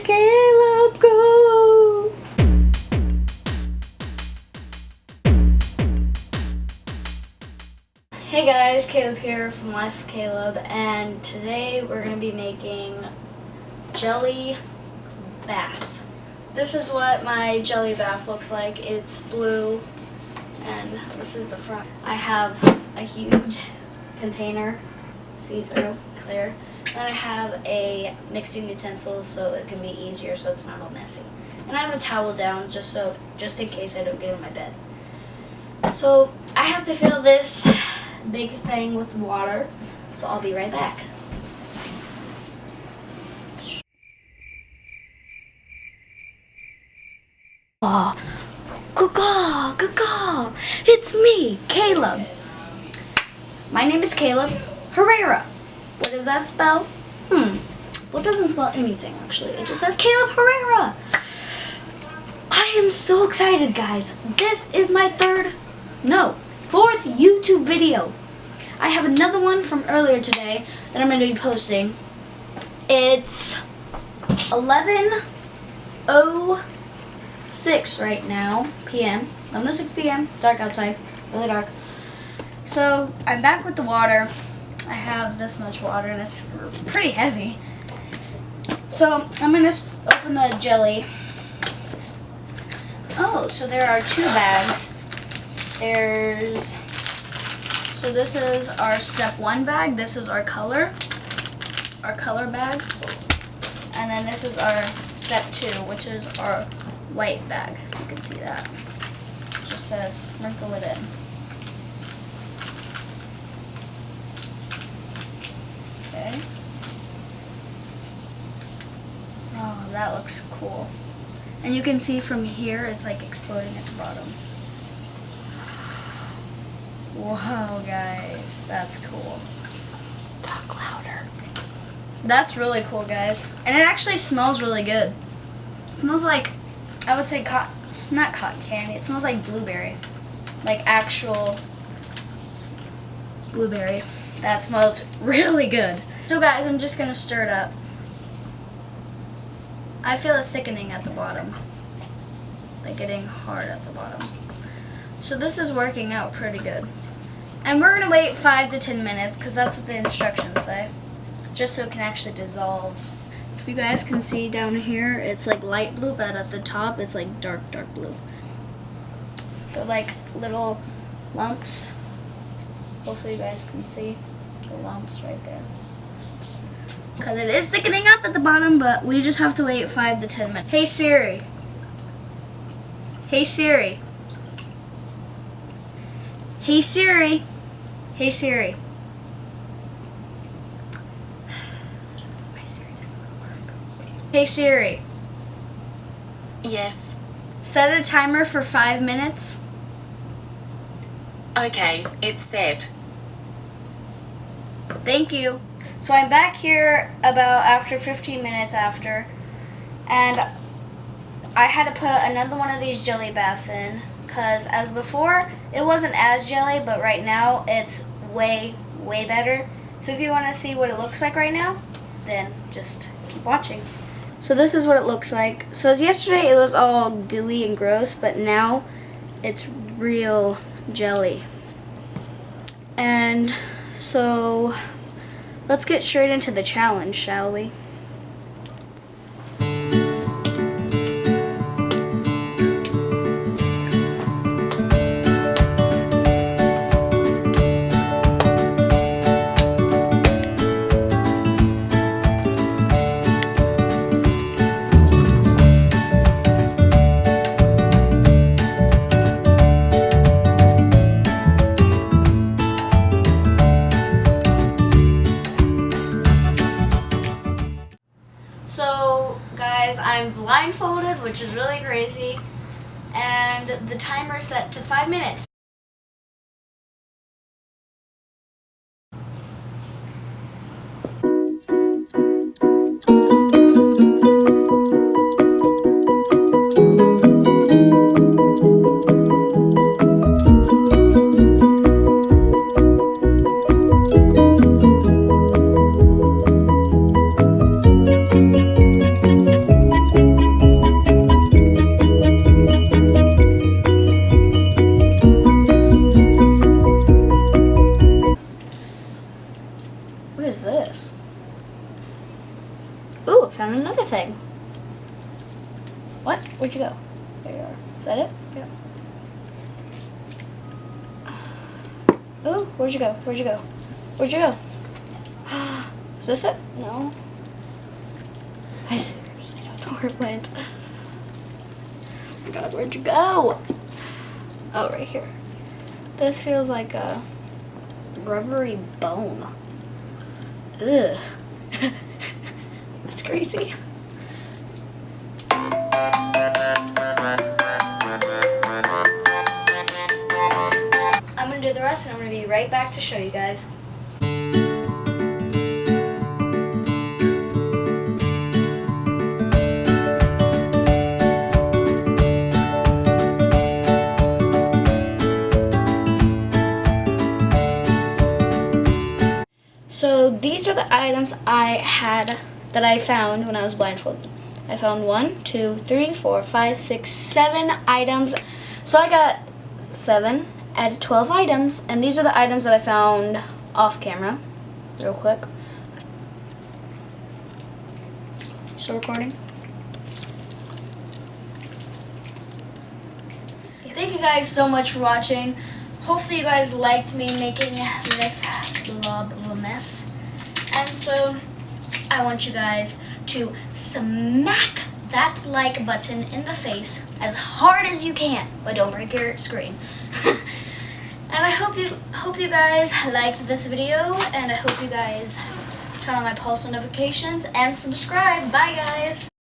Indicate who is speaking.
Speaker 1: Caleb, go! Hey guys, Caleb here from Life of Caleb, and today we're going to be making Gelli Baff. This is what my Gelli Baff looks like. It's blue, and this is the front. I have a huge container, see-through, clear. Then I have a mixing utensil so it can be easier so it's not all messy. And I have a towel down just in case I don't get in my bed. So I have to fill this big thing with water, so I'll be right back. Oh, caw, it's me, Caleb. My name is Caleb Herrera. What does that spell? Well, it doesn't spell anything, actually. It just says Caleb Herrera. I am so excited, guys. This is my fourth YouTube video. I have another one from earlier today that I'm going to be posting. It's 11:06 right now, p.m. 11:06 p.m. Dark outside, really dark. So I'm back with the water. I have this much water and it's pretty heavy. So I'm going to open the jelly. Oh, so there are two bags. So this is our step 1 bag. This is our color bag. And then this is our step 2, which is our white bag, if you can see that. It just says sprinkle it in. Okay. Oh, that looks cool. And you can see from here, it's like exploding at the bottom. Whoa, guys, that's cool. Talk louder. That's really cool, guys. And it actually smells really good. It smells like, I would say not cotton candy. It smells like blueberry. Like actual blueberry. That smells really good. So guys, I'm just gonna stir it up. I feel it thickening at the bottom. Like getting hard at the bottom. So this is working out pretty good. And we're gonna wait 5 to 10 minutes because that's what the instructions say. Just so it can actually dissolve. If you guys can see down here, it's like light blue, but at the top it's like dark blue. They're like little lumps. Hopefully you guys can see the lumps right there. Because it is thickening up at the bottom, but we just have to wait 5 to 10 minutes. Hey Siri. Hey Siri. Hey Siri. Hey Siri. My Siri doesn't work. Hey Siri.
Speaker 2: Yes.
Speaker 1: Set a timer for 5 minutes.
Speaker 2: Okay, it's set.
Speaker 1: Thank you. So I'm back here about after 15 minutes after, and I had to put another one of these Gelli Baffs in, because as before, it wasn't as jelly, but right now it's way better. So if you want to see what it looks like right now, then just keep watching. So this is what it looks like. So as yesterday it was all gooey and gross, but now it's real jelly. And so let's get straight into the challenge, shall we? So guys, I'm blindfolded, which is really crazy, and the timer set to 5 minutes. another thing. What? Where'd you go? There you are. Is that it? Yeah. Oh, where'd you go? Where'd you go? Where'd you go? Is this it? No. I seriously don't know where it went. Oh my god, where'd you go? Oh, right here. This feels like a rubbery bone. Ugh. That's crazy. I'm gonna do the rest and I'm gonna be right back to show you guys. So these are the items that I found when I was blindfolded. I found 1, 2, 3, 4, 5, 6, 7 items. So I got 7 out of 12 items, and these are the items that I found off camera. Real quick. Still recording? Thank you guys so much for watching. Hopefully you guys liked me making this blob of a mess. And so I want you guys to smack that like button in the face as hard as you can, but don't break your screen. And I hope you guys liked this video, and I hope you guys turn on my post notifications and subscribe. Bye guys.